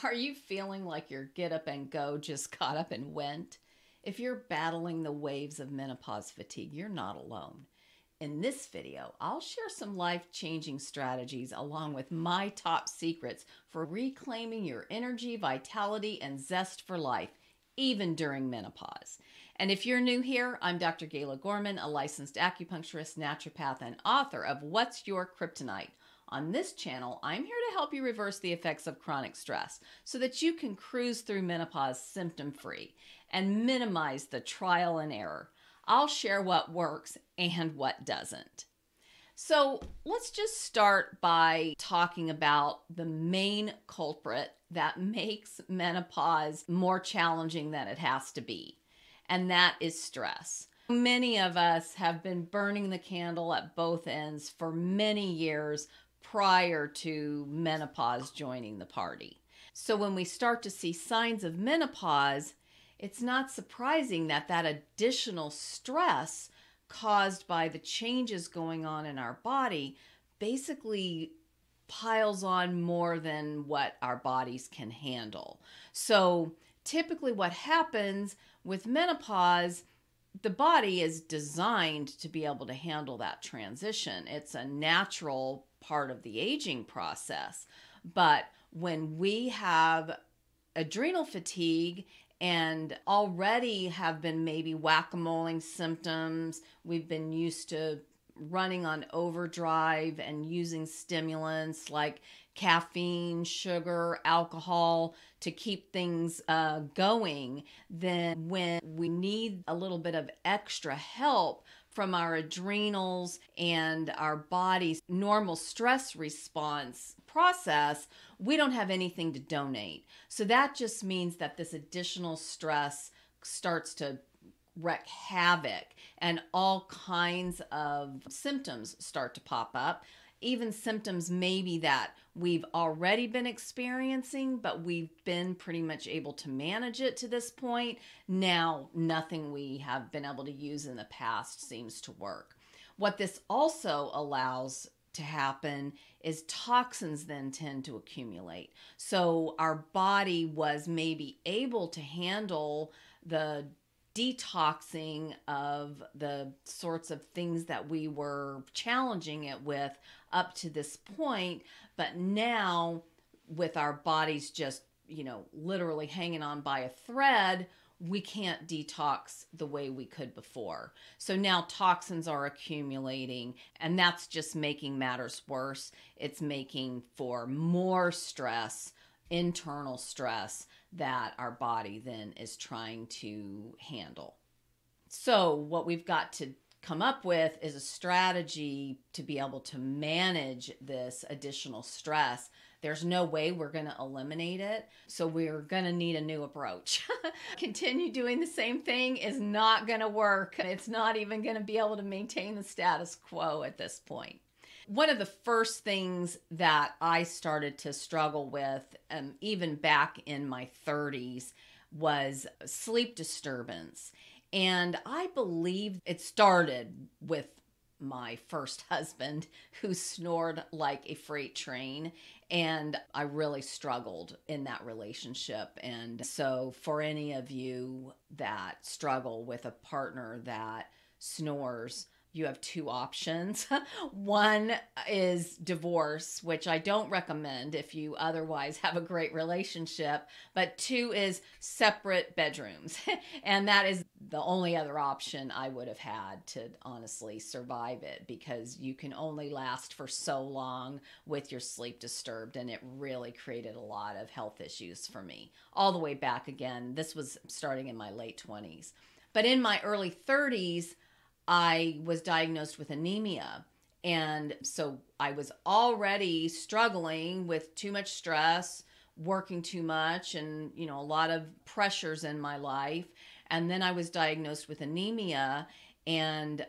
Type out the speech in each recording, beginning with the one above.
Are you feeling like your get up and go just got up and went? If you're battling the waves of menopause fatigue, you're not alone. In this video, I'll share some life-changing strategies along with my top secrets for reclaiming your energy, vitality, and zest for life, even during menopause. And if you're new here, I'm Dr. Gayla Gorman, a licensed acupuncturist, naturopath, and author of What's Your Kryptonite? On this channel, I'm here to help you reverse the effects of chronic stress so that you can cruise through menopause symptom-free and minimize the trial and error. I'll share what works and what doesn't. So let's just start by talking about the main culprit that makes menopause more challenging than it has to be, and that is stress. Many of us have been burning the candle at both ends for many years prior to menopause joining the party. So when we start to see signs of menopause, it's not surprising that that additional stress caused by the changes going on in our body basically piles on more than what our bodies can handle. So typically what happens with menopause, the body is designed to be able to handle that transition. It's a natural part of the aging process. But when we have adrenal fatigue and already have been maybe whack-a-moling symptoms, we've been used to running on overdrive and using stimulants like caffeine, sugar, alcohol to keep things going, then when we need a little bit of extra help from our adrenals and our body's normal stress response process, we don't have anything to donate. So that just means that this additional stress starts to wreak havoc and all kinds of symptoms start to pop up. Even symptoms maybe that we've already been experiencing, but we've been pretty much able to manage it to this point. Now, nothing we have been able to use in the past seems to work. What this also allows to happen is toxins then tend to accumulate. So our body was maybe able to handle the detoxing of the sorts of things that we were challenging it with up to this point, but now with our bodies just, literally hanging on by a thread, we can't detox the way we could before. So now toxins are accumulating, and that's just making matters worse. It's making for more stress, internal stress, that our body then is trying to handle. So what we've got to come up with is a strategy to be able to manage this additional stress. There's no way we're going to eliminate it, so we're going to need a new approach. Continue doing the same thing is not going to work. It's not even going to be able to maintain the status quo at this point. One of the first things that I started to struggle with, even back in my 30s, was sleep disturbance. And I believe it started with my first husband, who snored like a freight train. And I really struggled in that relationship. And so for any of you that struggle with a partner that snores, you have two options. One is divorce, which I don't recommend if you otherwise have a great relationship. But two is separate bedrooms. And that is the only other option I would have had to honestly survive it, because you can only last for so long with your sleep disturbed. And it really created a lot of health issues for me. All the way back again, this was starting in my late 20s. But in my early 30s, I was diagnosed with anemia. And so I was already struggling with too much stress, working too much, and, a lot of pressures in my life. And then I was diagnosed with anemia, and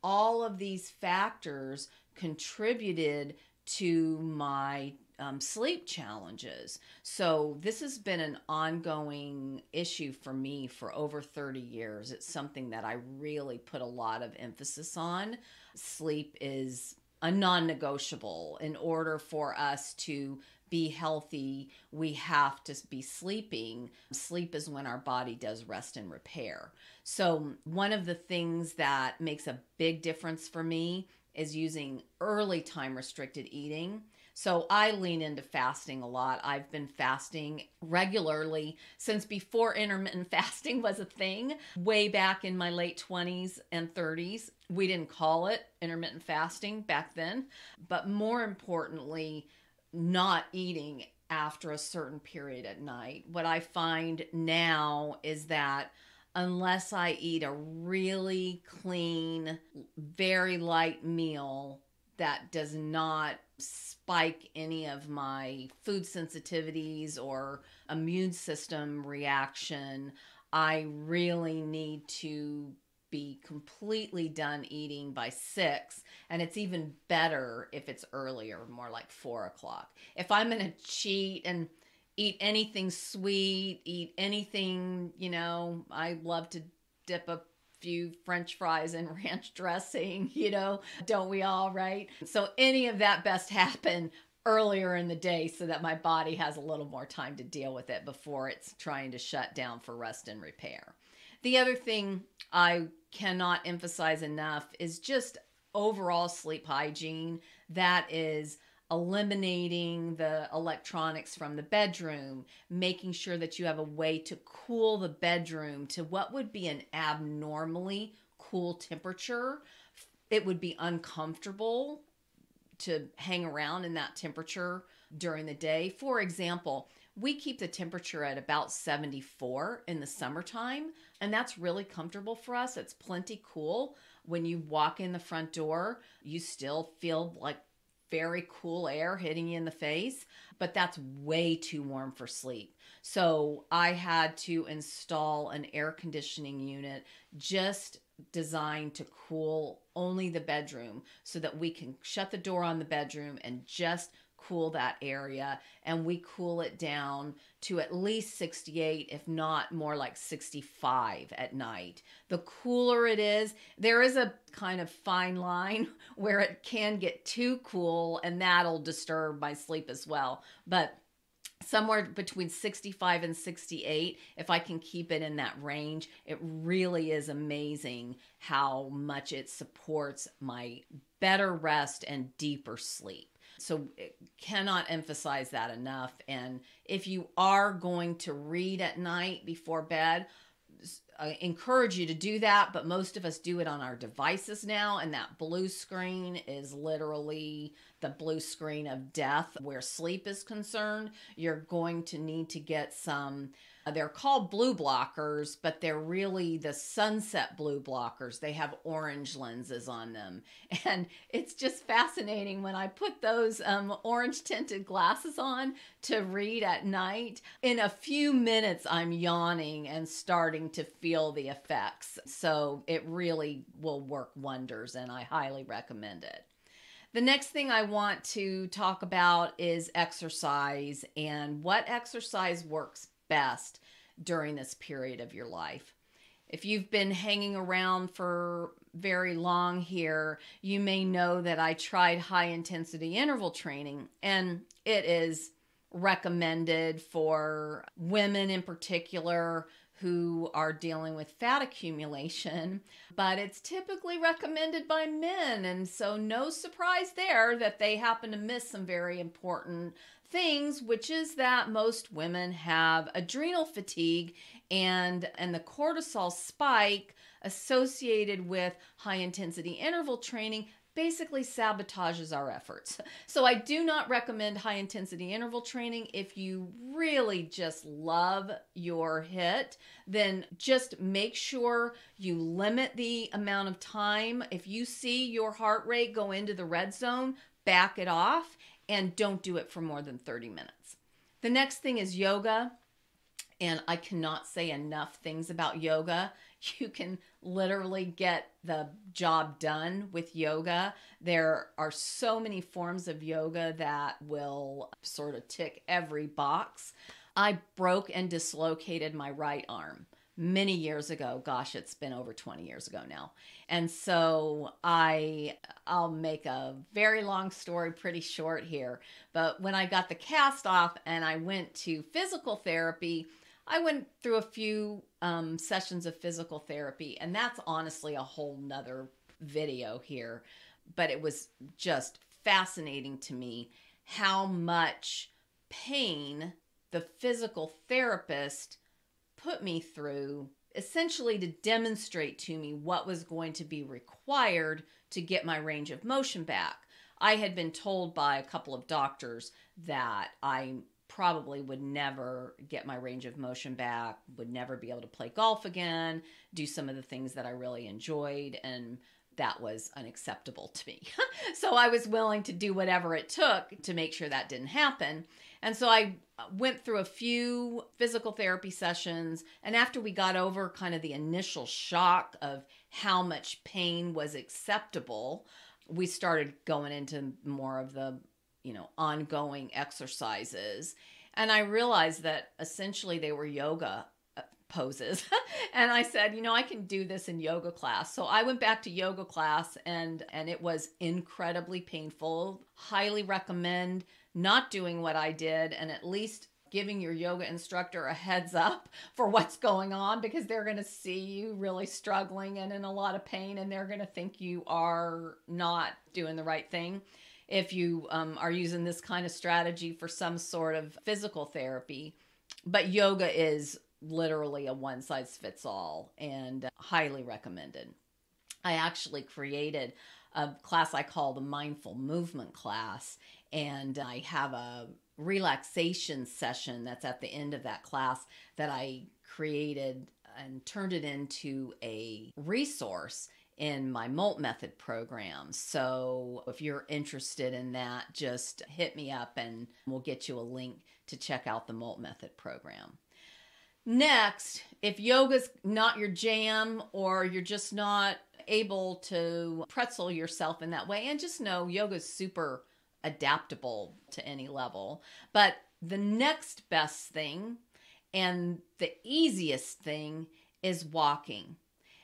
all of these factors contributed to my sleep challenges. So this has been an ongoing issue for me for over 30 years. It's something that I really put a lot of emphasis on. Sleep is a non-negotiable in order for us to be healthy, we have to be sleeping. Sleep is when our body does rest and repair. So one of the things that makes a big difference for me is using early time restricted eating. So I lean into fasting a lot. I've been fasting regularly since before intermittent fasting was a thing, way back in my late 20s and 30s. We didn't call it intermittent fasting back then, but more importantly, not eating after a certain period at night. What I find now is that unless I eat a really clean, very light meal that does not spike any of my food sensitivities or immune system reaction, I really need to be completely done eating by 6. And it's even better if it's earlier, more like 4 o'clock. If I'm going to cheat and eat anything sweet, eat anything, I love to dip a few French fries in ranch dressing, don't we all, right? So any of that best happen earlier in the day so that my body has a little more time to deal with it before it's trying to shut down for rest and repair. The other thing I cannot emphasize enough is just overall sleep hygiene. That is eliminating the electronics from the bedroom, making sure that you have a way to cool the bedroom to what would be an abnormally cool temperature. It would be uncomfortable to hang around in that temperature during the day. For example, we keep the temperature at about 74 in the summertime, and that's really comfortable for us. It's plenty cool. When you walk in the front door, you still feel like very cool air hitting you in the face, but that's way too warm for sleep. So I had to install an air conditioning unit just designed to cool only the bedroom so that we can shut the door on the bedroom and just cool that area, and we cool it down to at least 68, if not more like 65 at night. The cooler it is, there is a kind of fine line where it can get too cool, and that'll disturb my sleep as well. But somewhere between 65 and 68, if I can keep it in that range, it really is amazing how much it supports my better rest and deeper sleep. So cannot emphasize that enough. And if you are going to read at night before bed, I encourage you to do that, but most of us do it on our devices now, and that blue screen is literally the blue screen of death where sleep is concerned. You're going to need to get some, they're called blue blockers, but they're really the sunset blue blockers. They have orange lenses on them, and it's just fascinating when I put those orange tinted glasses on to read at night. In a few minutes, I'm yawning and starting to feel the effects. So it really will work wonders, and I highly recommend it. The next thing I want to talk about is exercise and what exercise works best during this period of your life. If you've been hanging around for very long here, you may know that I tried high intensity interval training, and it is recommended for women in particular who are dealing with fat accumulation, but it's typically recommended by men. And so no surprise there that they happen to miss some very important things, which is that most women have adrenal fatigue and the cortisol spike associated with high intensity interval training basically sabotages our efforts. So I do not recommend high intensity interval training. If you really just love your HIIT, then just make sure you limit the amount of time. If you see your heart rate go into the red zone, back it off and don't do it for more than 30 minutes. The next thing is yoga. And I cannot say enough things about yoga. You can literally get the job done with yoga. There are so many forms of yoga that will sort of tick every box. I broke and dislocated my right arm many years ago. Gosh, it's been over 20 years ago now. And so I'll make a very long story pretty short here. But when I got the cast off and I went to physical therapy, I went through a few sessions of physical therapy, and that's honestly a whole nother video here. But it was just fascinating to me how much pain the physical therapist put me through, essentially to demonstrate to me what was going to be required to get my range of motion back. I had been told by a couple of doctors that I probably would never get my range of motion back, would never be able to play golf again, do some of the things that I really enjoyed, and that was unacceptable to me. So I was willing to do whatever it took to make sure that didn't happen. And so I went through a few physical therapy sessions. And after we got over kind of the initial shock of how much pain was acceptable, we started going into more of the, ongoing exercises. And I realized that essentially they were yoga poses. And I said, I can do this in yoga class. So I went back to yoga class, and it was incredibly painful. Highly recommend not doing what I did, and at least giving your yoga instructor a heads up for what's going on, because they're going to see you really struggling and in a lot of pain, and they're going to think you are not doing the right thing. If you are using this kind of strategy for some sort of physical therapy. But yoga is literally a one-size-fits-all, and highly recommended. I actually created a class I call the Mindful Movement class, and I have a relaxation session that's at the end of that class that I created and turned it into a resource in my MOLT method program. So if you're interested in that, just hit me up and we'll get you a link to check out the MOLT method program. Next, if yoga's not your jam, or you're just not able to pretzel yourself in that way, and just know yoga's super adaptable to any level. But the next best thing and the easiest thing is walking.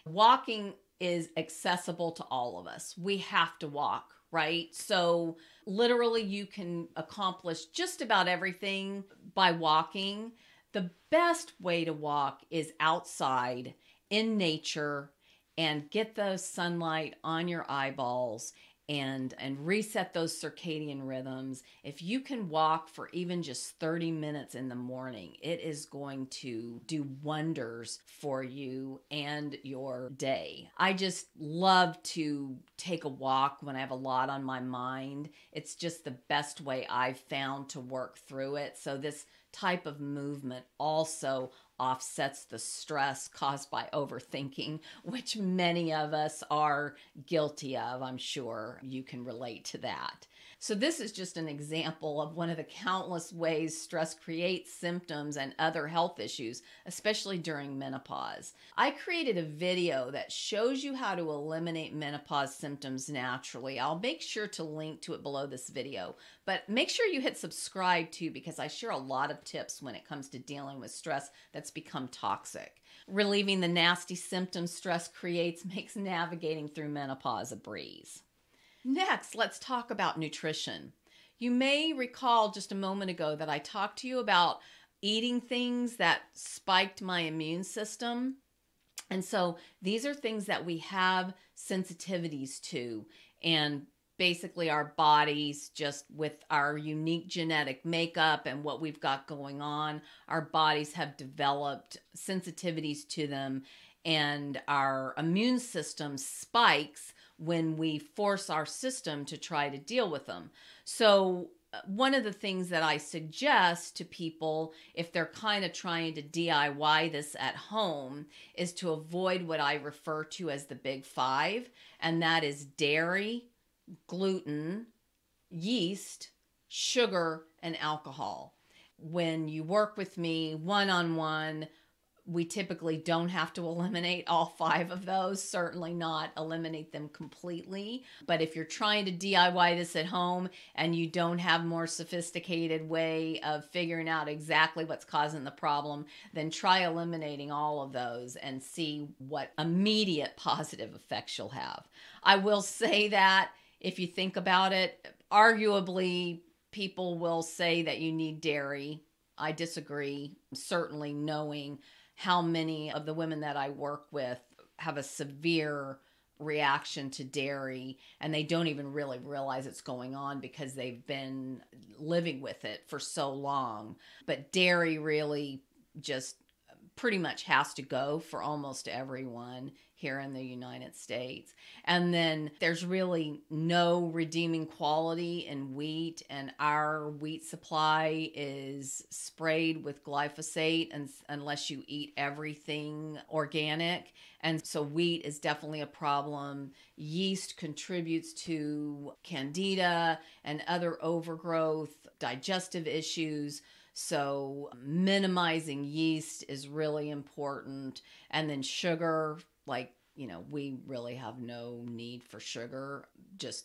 Walking is accessible to all of us. We have to walk, right? So literally you can accomplish just about everything by walking. The best way to walk is outside in nature and get the sunlight on your eyeballs and reset those circadian rhythms. If you can walk for even just 30 minutes in the morning, it is going to do wonders for you and your day. I just love to take a walk when I have a lot on my mind. It's just the best way I've found to work through it. So this type of movement also offsets the stress caused by overthinking, which many of us are guilty of. I'm sure you can relate to that. So this is just an example of one of the countless ways stress creates symptoms and other health issues, especially during menopause. I created a video that shows you how to eliminate menopause symptoms naturally. I'll make sure to link to it below this video, but make sure you hit subscribe too, because I share a lot of tips when it comes to dealing with stress that's become toxic. Relieving the nasty symptoms stress creates makes navigating through menopause a breeze. Next, let's talk about nutrition. You may recall just a moment ago that I talked to you about eating things that spiked my immune system. And so these are things that we have sensitivities to, and basically our bodies, just with our unique genetic makeup and what we've got going on, our bodies have developed sensitivities to them, and our immune system spikes when we force our system to try to deal with them. So one of the things that I suggest to people, if they're kind of trying to DIY this at home, is to avoid what I refer to as the big five, and that is dairy, gluten, yeast, sugar, and alcohol. When you work with me one-on-one, We typically don't have to eliminate all 5 of those, certainly not eliminate them completely. But if you're trying to DIY this at home and you don't have more sophisticated way of figuring out exactly what's causing the problem, then try eliminating all of those and see what immediate positive effects you'll have. I will say that if you think about it, arguably people will say that you need dairy. I disagree, certainly knowing how many of the women that I work with have a severe reaction to dairy, and they don't even really realize it's going on because they've been living with it for so long. But dairy really just pretty much has to go for almost everyone here in the United States. And then there's really no redeeming quality in wheat, and our wheat supply is sprayed with glyphosate unless you eat everything organic. And so wheat is definitely a problem. Yeast contributes to candida and other overgrowth, digestive issues. So minimizing yeast is really important. And then sugar, like, we really have no need for sugar. Just,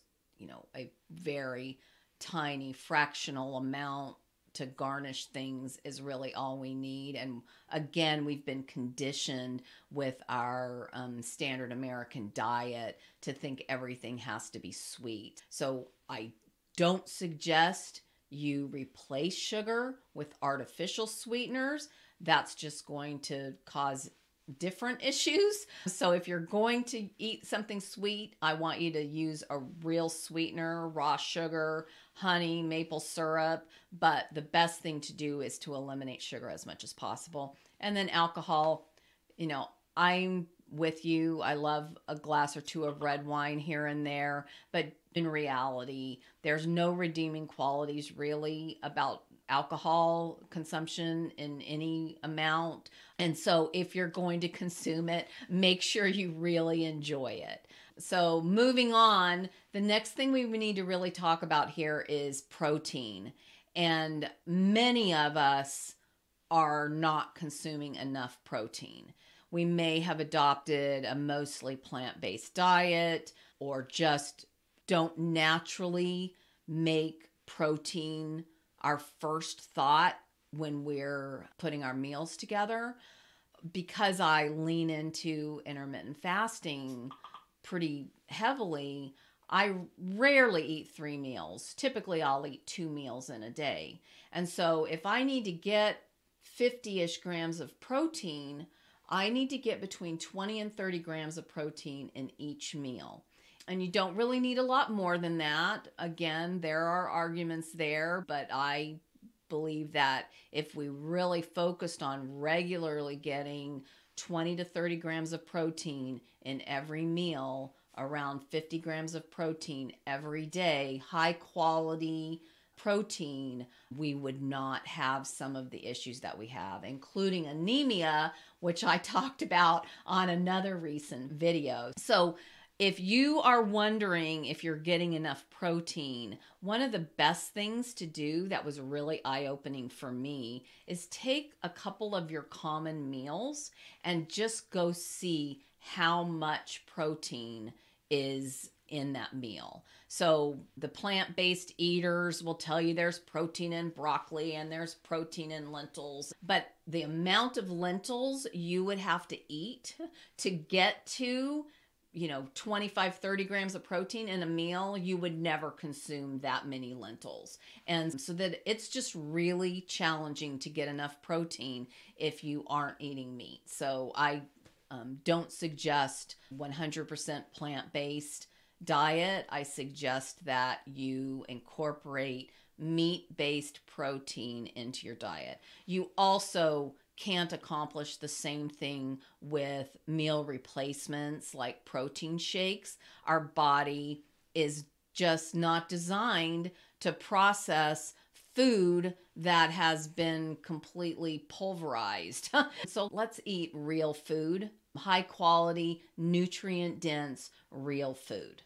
a very tiny fractional amount to garnish things is really all we need. And again, we've been conditioned with our standard American diet to think everything has to be sweet. So I don't suggest you replace sugar with artificial sweeteners. That's just going to cause different issues. So if you're going to eat something sweet, I want you to use a real sweetener, raw sugar, honey, maple syrup. But the best thing to do is to eliminate sugar as much as possible. And then alcohol, I'm with you. I love a glass or two of red wine here and there, but in reality, there's no redeeming qualities really about alcohol consumption in any amount. And so if you're going to consume it, make sure you really enjoy it. So moving on, the next thing we need to really talk about here is protein. And many of us are not consuming enough protein. We may have adopted a mostly plant-based diet or just don't naturally make protein our first thought when we're putting our meals together. Because I lean into intermittent fasting pretty heavily, I rarely eat 3 meals. Typically, I'll eat 2 meals in a day. And so if I need to get 50-ish grams of protein, I need to get between 20 and 30 grams of protein in each meal. And you don't really need a lot more than that. Again, there are arguments there, but I believe that if we really focused on regularly getting 20 to 30 grams of protein in every meal, around 50 grams of protein every day, high quality protein, we would not have some of the issues that we have, including anemia, which I talked about on another recent video. So if you are wondering if you're getting enough protein, one of the best things to do that was really eye-opening for me is take a couple of your common meals and just go see how much protein is in that meal. So the plant-based eaters will tell you there's protein in broccoli and there's protein in lentils, but the amount of lentils you would have to eat to get to 25, 30 grams of protein in a meal, you would never consume that many lentils. And so that it's just really challenging to get enough protein if you aren't eating meat. So I don't suggest 100% plant-based diet. I suggest that you incorporate meat-based protein into your diet. You also can't accomplish the same thing with meal replacements like protein shakes. Our body is just not designed to process food that has been completely pulverized. So let's eat real food, high quality, nutrient dense, real food.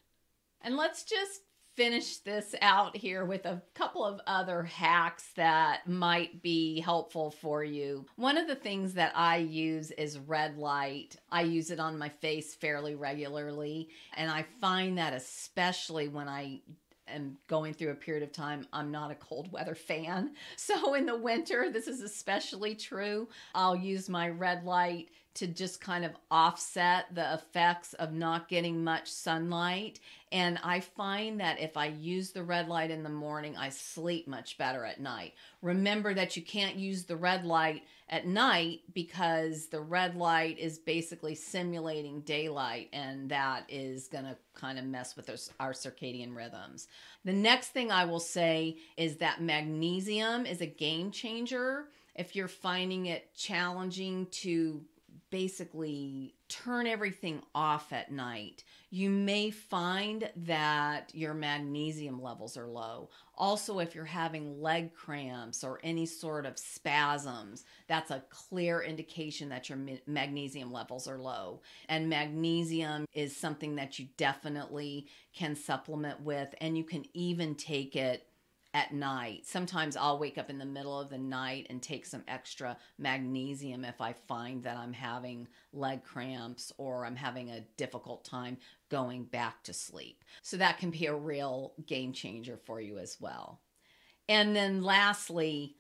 And let's just finish this out here with a couple of other hacks that might be helpful for you. One of the things that I use is red light. I use it on my face fairly regularly, and I find that especially when I am going through a period of time, I'm not a cold weather fan. So in the winter, this is especially true. I'll use my red light to just kind of offset the effects of not getting much sunlight. And I find that if I use the red light in the morning, I sleep much better at night. Remember that you can't use the red light at night because the red light is basically simulating daylight, and that is going to kind of mess with our circadian rhythms. The next thing I will say is that magnesium is a game changer. If you're finding it challenging to basically turn everything off at night, you may find that your magnesium levels are low. Also, if you're having leg cramps or any sort of spasms, that's a clear indication that your magnesium levels are low. And magnesium is something that you definitely can supplement with, and you can even take it at night. Sometimes I'll wake up in the middle of the night and take some extra magnesium if I find that I'm having leg cramps or I'm having a difficult time going back to sleep. So that can be a real game changer for you as well. And then lastly,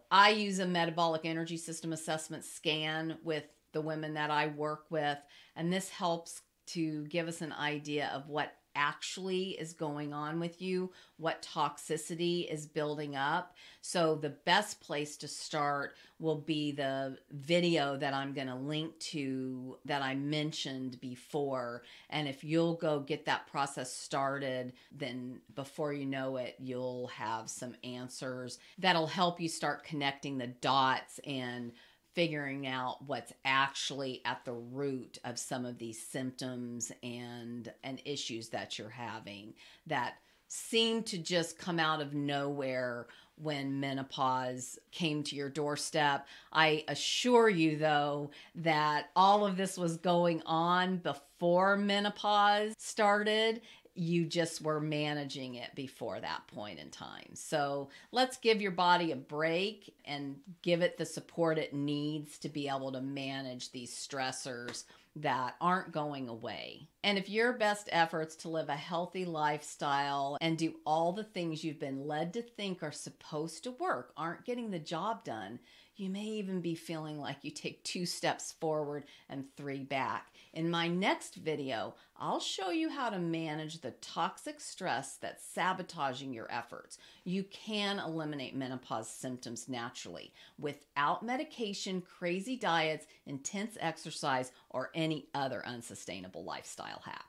I use a metabolic energy system assessment scan with the women that I work with, and this helps to give us an idea of what actually is going on with you, what toxicity is building up. So the best place to start will be the video that I'm going to link to that I mentioned before. And if you'll go get that process started, then before you know it, you'll have some answers that'll help you start connecting the dots and figuring out what's actually at the root of some of these symptoms and issues that you're having that seem to just come out of nowhere when menopause came to your doorstep. I assure you, though, that all of this was going on before menopause started. You just were managing it before that point in time. So let's give your body a break and give it the support it needs to be able to manage these stressors that aren't going away. And if your best efforts to live a healthy lifestyle and do all the things you've been led to think are supposed to work aren't getting the job done, you may even be feeling like you take 2 steps forward and 3 back. In my next video, I'll show you how to manage the toxic stress that's sabotaging your efforts. You can eliminate menopause symptoms naturally without medication, crazy diets, intense exercise, or any other unsustainable lifestyle hack.